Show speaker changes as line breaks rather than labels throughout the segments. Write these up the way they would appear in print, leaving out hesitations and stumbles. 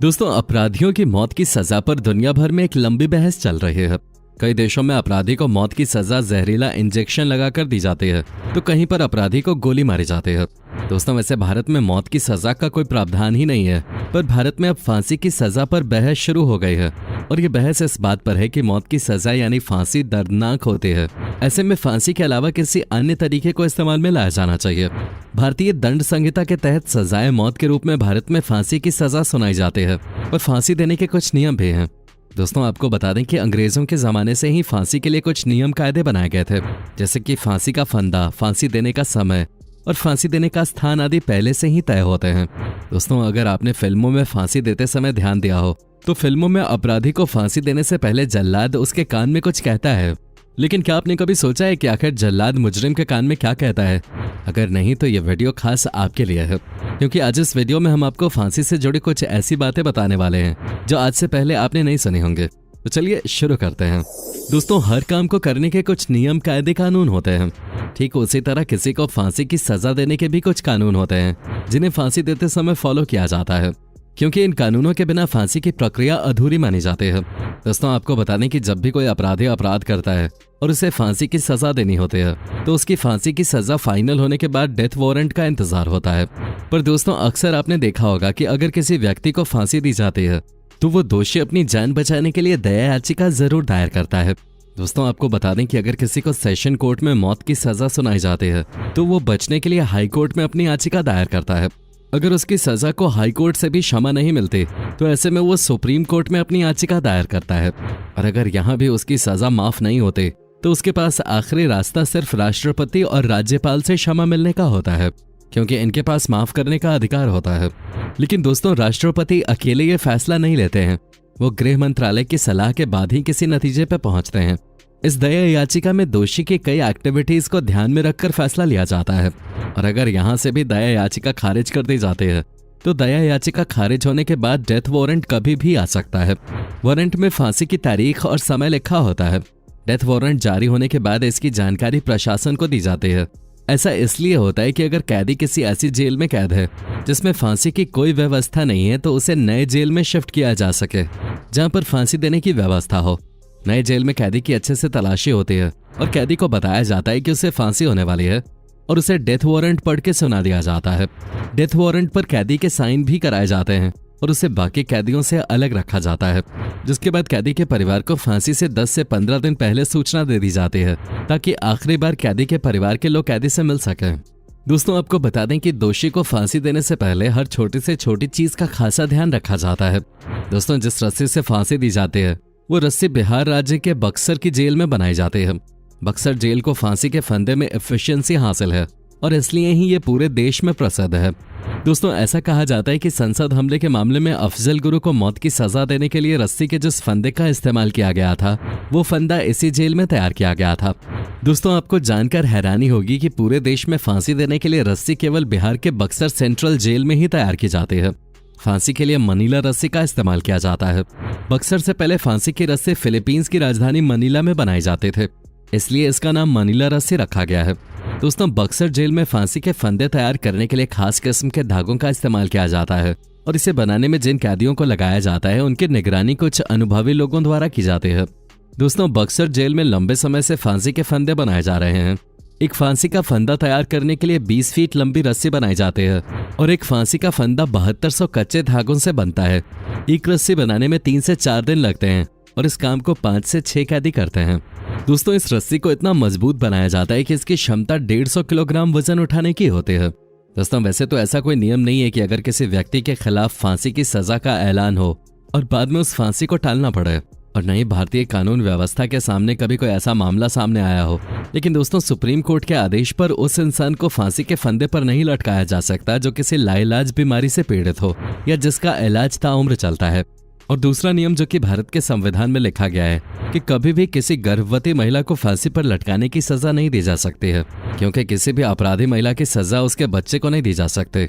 दोस्तों, अपराधियों की मौत की सजा पर दुनिया भर में एक लंबी बहस चल रही है। कई देशों में अपराधी को मौत की सजा जहरीला इंजेक्शन लगाकर दी जाती है, तो कहीं पर अपराधी को गोली मारी जाती है। दोस्तों, वैसे भारत में मौत की सजा का कोई प्रावधान ही नहीं है, पर भारत में अब फांसी की सजा पर बहस शुरू हो गई है। और ये बहस इस बात पर है कि मौत की सजा यानी फांसी दर्दनाक होती है। ऐसे में फांसी के अलावा किसी अन्य तरीके को इस्तेमाल में लाया जाना चाहिए। भारतीय दंड संहिता के तहत सजाए मौत के रूप में भारत में फांसी की सजा सुनाई जाती है, और फांसी देने के कुछ नियम भी हैं। दोस्तों, आपको बता दें कि अंग्रेजों के ज़माने से ही फांसी के लिए कुछ नियम कायदे बनाए गए थे, जैसे कि फांसी का फंदा, फांसी देने का समय और फांसी देने का स्थान आदि पहले से ही तय होते हैं। दोस्तों, अगर आपने फिल्मों में फांसी देते समय ध्यान दिया हो तो फिल्मों में अपराधी को फांसी देने से पहले जल्लाद उसके कान में कुछ कहता है। लेकिन क्या आपने कभी सोचा है कि आखिर जल्लाद मुजरिम के कान में क्या कहता है? अगर नहीं तो ये वीडियो खास आपके लिए है, क्योंकि आज इस वीडियो में हम आपको फांसी से जुड़ी कुछ ऐसी बातें बताने वाले हैं जो आज से पहले आपने नहीं सुनी होंगे। तो चलिए शुरू करते हैं। दोस्तों, हर काम को करने के कुछ नियम कायदे कानून होते हैं। ठीक उसी तरह किसी को फांसी की सजा देने के भी कुछ कानून होते हैं जिन्हें फांसी देते समय फॉलो किया जाता है, क्योंकि इन कानूनों के बिना फांसी की प्रक्रिया अधूरी मानी जाती है। दोस्तों, आपको बता दें कि जब भी कोई अपराधी अपराध करता है और उसे फांसी की सजा देनी होती है, तो उसकी फांसी की सजा फाइनल होने के बाद डेथ वारंट का इंतजार होता है। पर दोस्तों, अक्सर आपने देखा होगा कि अगर किसी व्यक्ति को फांसी दी जाती है तो वो दोषी अपनी जान बचाने के लिए दया याचिका जरूर दायर करता है। दोस्तों, आपको बता दें कि अगर किसी को सेशन कोर्ट में मौत की सजा सुनाई जाती है तो वो बचने के लिए हाई कोर्ट में अपनी याचिका दायर करता है। अगर उसकी सजा को हाई कोर्ट से भी क्षमा नहीं मिलती तो ऐसे में वो सुप्रीम कोर्ट में अपनी याचिका दायर करता है। और अगर यहाँ भी उसकी सजा माफ नहीं होती तो उसके पास आखिरी रास्ता सिर्फ राष्ट्रपति और राज्यपाल से क्षमा मिलने का होता है, क्योंकि इनके पास माफ करने का अधिकार होता है। लेकिन दोस्तों, राष्ट्रपति अकेले ये फैसला नहीं लेते हैं, वो गृह मंत्रालय की सलाह के बाद ही किसी नतीजे पर पहुंचते हैं। इस दया याचिका में दोषी की कई एक्टिविटीज को ध्यान में रखकर फैसला लिया जाता है, और अगर यहाँ से भी दया याचिका खारिज कर दी जाती है तो दया याचिका खारिज होने के बाद डेथ वारंट कभी भी आ सकता है। वारंट में फांसी की तारीख और समय लिखा होता है। डेथ वारंट जारी होने के बाद इसकी जानकारी प्रशासन को दी जाती है। ऐसा इसलिए होता है कि अगर कैदी किसी ऐसी जेल में कैद है जिसमें फांसी की कोई व्यवस्था नहीं है तो उसे नए जेल में शिफ्ट किया जा सके जहां पर फांसी देने की व्यवस्था हो। नए जेल में कैदी की अच्छे से तलाशी होती है और कैदी को बताया जाता है कि उसे फांसी होने वाली है, और उसे डेथ वारंट पढ़ के सुना दिया जाता है। डेथ वारंट पर कैदी के साइन भी कराए जाते हैं और उसे बाकी कैदियों से अलग रखा जाता है, जिसके बाद कैदी के परिवार को फांसी से 10 से 15 दिन पहले सूचना दे दी जाती है ताकि आखिरी बार कैदी के परिवार के लोग कैदी से मिल सकें। दोस्तों, आपको बता दें कि दोषी को फांसी देने से पहले हर छोटी से छोटी चीज का खासा ध्यान रखा जाता है। दोस्तों, जिस रस्सी से फांसी दी जाती है वो रस्सी बिहार राज्य के बक्सर की जेल में बनाई जाती है। बक्सर जेल को फांसी के फंदे में एफिशिएंसी हासिल है और इसलिए ही ये पूरे देश में प्रसिद्ध है। दोस्तों, ऐसा कहा जाता है कि संसद हमले के मामले में अफजल गुरु को मौत की सजा देने के लिए रस्सी के जिस फंदे का इस्तेमाल किया गया था वो फंदा इसी जेल में तैयार किया गया था। दोस्तों, आपको जानकर हैरानी होगी कि पूरे देश में फांसी देने के लिए रस्सी केवल बिहार के बक्सर सेंट्रल जेल में ही तैयार की जाती है। फांसी के लिए मनीला रस्सी का इस्तेमाल किया जाता है। बक्सर से पहले फांसी की रस्सी फिलीपींस की राजधानी मनीला में बनाए जाते थे, इसलिए इसका नाम मनीला रस्सी रखा गया है। दोस्तों, बक्सर जेल में फांसी के फंदे तैयार करने के लिए खास किस्म के धागों का इस्तेमाल किया जाता है, और इसे बनाने में जिन कैदियों को लगाया जाता है उनकी निगरानी कुछ अनुभवी लोगों द्वारा की जाती है। दोस्तों, बक्सर जेल में लंबे समय से फांसी के फंदे बनाए जा रहे हैं। एक फांसी का फंदा तैयार करने के लिए 20 फीट लंबी रस्सी बनाई जाती है, और एक फांसी का फंदा 7200 कच्चे धागों से बनता है। एक रस्सी बनाने में 3 से 4 दिन लगते हैं, और इस काम को 5 से 6 कैदी करते हैं। दोस्तों, इस रस्सी को इतना मजबूत बनाया जाता है कि इसकी क्षमता 150 किलोग्राम वजन उठाने की होती है। दोस्तों, वैसे तो ऐसा कोई नियम नहीं है कि अगर किसी व्यक्ति के खिलाफ फांसी की सजा का ऐलान हो और बाद में उस फांसी को टालना पड़े, और न ही भारतीय कानून व्यवस्था के सामने कभी कोई ऐसा मामला सामने आया हो। लेकिन दोस्तों, सुप्रीम कोर्ट के आदेश पर उस इंसान को फांसी के फंदे पर नहीं लटकाया जा सकता जो किसी लाइलाज बीमारी से पीड़ित हो या जिसका इलाज ताउम्र चलता है। और दूसरा नियम जो कि भारत के संविधान में लिखा गया है कि कभी भी किसी गर्भवती महिला को फांसी पर लटकाने की सजा नहीं दी जा सकती है, क्योंकि किसी भी अपराधी महिला की सजा उसके बच्चे को नहीं दी जा सकती।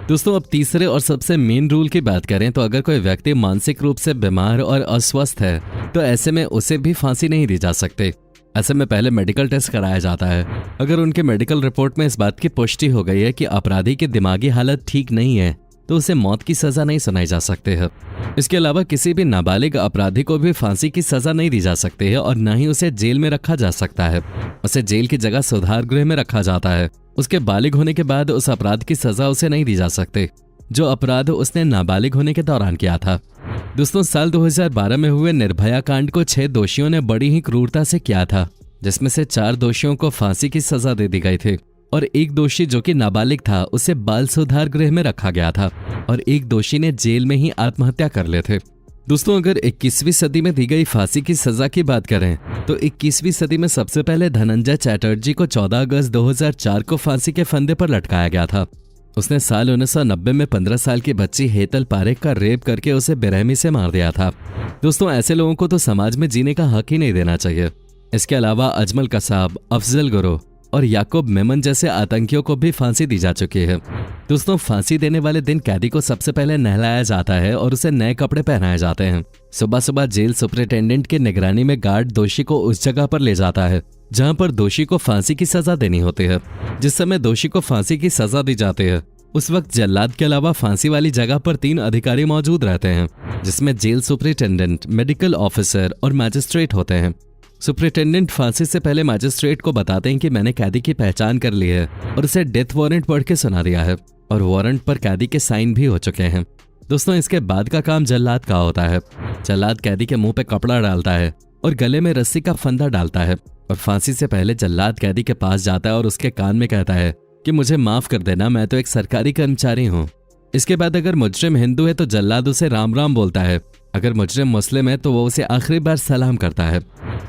दोस्तों, अब तीसरे और सबसे मेन रूल की बात करें तो अगर कोई व्यक्ति मानसिक रूप से बीमार और अस्वस्थ है तो ऐसे में उसे भी फांसी नहीं दी जा सकती। ऐसे में पहले मेडिकल टेस्ट कराया जाता है। अगर उनके मेडिकल रिपोर्ट में इस बात की पुष्टि हो गई है कि अपराधी की दिमागी हालत ठीक नहीं है तो उसे मौत की सजा नहीं सुनाई जा सकती है। इसके अलावा किसी भी नाबालिग अपराधी को भी फांसी की सजा नहीं दी जा सकती है और न ही उसे जेल में रखा जा सकता है। उसे जेल की जगह सुधार गृह में रखा जाता है। उसके बालिग होने के बाद उस अपराध की सजा उसे नहीं दी जा सकती जो अपराध उसने नाबालिग होने के दौरान किया था। दोस्तों, साल 2012 में हुए निर्भया कांड को 6 दोषियों ने बड़ी ही क्रूरता से किया था, जिसमें से 4 दोषियों को फांसी की सजा दे दी गई थी और एक दोषी जो कि नाबालिग था उसे बाल सुधार गृह में रखा गया था और एक दोषी ने जेल में ही आत्महत्या कर लिए थे। दोस्तों, अगर 21वीं सदी में दी गई फांसी की सजा की बात करें तो 21वीं सदी में सबसे पहले धनंजय चैटर्जी को 14 अगस्त 2004 को फांसी के फंदे पर लटकाया गया था। उसने साल 1990 में 15 साल की बच्ची हेतल पारेख का रेप करके उसे बेरहमी से मार दिया था। दोस्तों, ऐसे लोगों को तो समाज में जीने का हक ही नहीं देना चाहिए। इसके अलावा अजमल कसाब, अफजल गुरु और याकूब मेमन जैसे आतंकियों को भी फांसी दी जा चुकी है। दोस्तों, फांसी देने वाले दिन कैदी को सबसे पहले नहलाया जाता है और उसे नए कपड़े पहनाए जाते हैं। सुबह सुबह जेल सुपरिटेंडेंट की निगरानी में गार्ड दोषी को उस जगह पर ले जाता है जहां पर दोषी को फांसी की सजा देनी होती है। जिस समय दोषी को फांसी की सजा दी जाती है उस वक्त जल्लाद के अलावा फांसी वाली जगह पर 3 अधिकारी मौजूद रहते हैं, जिसमें जेल सुपरिटेंडेंट, मेडिकल ऑफिसर और मैजिस्ट्रेट होते हैं। सुपरिटेंडेंट फांसी से पहले मैजिस्ट्रेट को बताते हैं कि मैंने कैदी की पहचान कर ली है और उसे डेथ वारंट पढ़ के सुना दिया है और वारंट पर कैदी के साइन भी हो चुके हैं। दोस्तों, इसके बाद का काम जल्लाद का होता है। जल्लाद कैदी के मुंह पे कपड़ा डालता है और गले में रस्सी का फंदा डालता है और फांसी से पहले जल्लाद कैदी के पास जाता है और उसके कान में कहता है कि मुझे माफ कर देना, मैं तो एक सरकारी कर्मचारी हूँ। इसके बाद अगर मुजरिम हिंदू है तो जल्लाद उसे राम राम बोलता है, अगर मुजरिम मुस्लिम है तो वो उसे आखिरी बार सलाम करता है।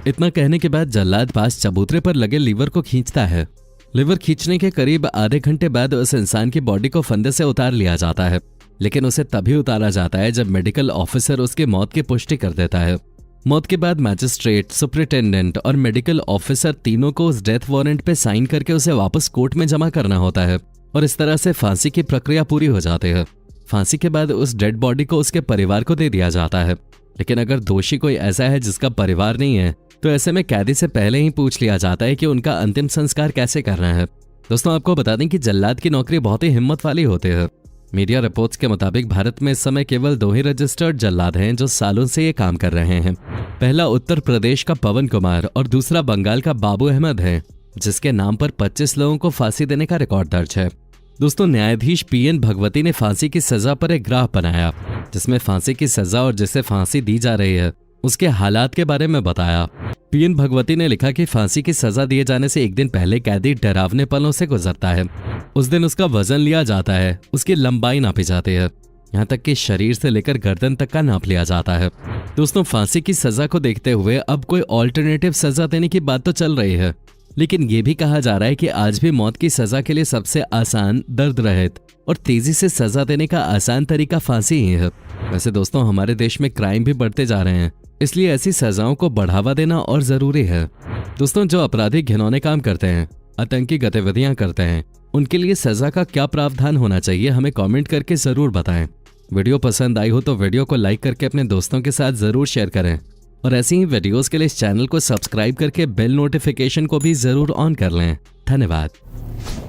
इतना कहने के बाद जल्लाद पास चबूतरे पर लगे लीवर को खींचता है। लीवर खींचने के करीब आधे घंटे बाद उस इंसान की बॉडी को फंदे से उतार लिया जाता है, लेकिन उसे तभी उतारा जाता है जब मेडिकल ऑफिसर उसकी मौत की पुष्टि कर देता है। मौत के बाद मैजिस्ट्रेट, सुपरिटेंडेंट और मेडिकल ऑफिसर तीनों को उस डेथ वारंट पे साइन करके उसे वापस कोर्ट में जमा करना होता है और इस तरह से फांसी की प्रक्रिया पूरी हो जाती है। फांसी के बाद उस डेड बॉडी को उसके परिवार को दे दिया जाता है, लेकिन अगर दोषी कोई ऐसा है जिसका परिवार नहीं है तो ऐसे में कैदी से पहले ही पूछ लिया जाता है कि उनका अंतिम संस्कार कैसे करना है। दोस्तों, आपको बता दें कि जल्लाद की नौकरी बहुत ही हिम्मत वाली होती है। मीडिया रिपोर्ट्स के मुताबिक भारत में इस समय केवल 2 ही रजिस्टर्ड जल्लाद हैं जो सालों से ये काम कर रहे हैं। पहला उत्तर प्रदेश का पवन कुमार और दूसरा बंगाल का बाबू अहमद है, जिसके नाम पर 25 लोगों को फांसी देने का रिकॉर्ड दर्ज है। दोस्तों, न्यायाधीश PN भगवती ने फांसी की सजा पर एक ग्राफ बनाया जिसमें फांसी की सजा और जिसे फांसी दी जा रही है उसके हालात के बारे में बताया। PN भगवती ने लिखा कि फांसी की सजा दिए जाने से एक दिन पहले कैदी डरावने पलों से गुजरता है। उस दिन उसका वजन लिया जाता है, उसकी लंबाई नापी जाती है, यहाँ तक कि शरीर से लेकर गर्दन तक का नाप लिया जाता है। दोस्तों, फांसी की सजा को देखते हुए अब कोई ऑल्टरनेटिव सजा देने की बात तो चल रही है, लेकिन ये भी कहा जा रहा है कि आज भी मौत की सजा के लिए सबसे आसान, दर्द रहित और तेजी से सजा देने का आसान तरीका फांसी ही है। वैसे दोस्तों, हमारे देश में क्राइम भी बढ़ते जा रहे हैं, इसलिए ऐसी सजाओं को बढ़ावा देना और जरूरी है। दोस्तों, जो अपराधी घिनौने काम करते हैं, आतंकी गतिविधियां करते हैं, उनके लिए सजा का क्या प्रावधान होना चाहिए हमें कमेंट करके जरूर बताएं। वीडियो पसंद आई हो तो वीडियो को लाइक करके अपने दोस्तों के साथ जरूर शेयर करें और ऐसी ही वीडियोस के लिए इस चैनल को सब्सक्राइब करके बेल नोटिफिकेशन को भी जरूर ऑन कर लें। धन्यवाद।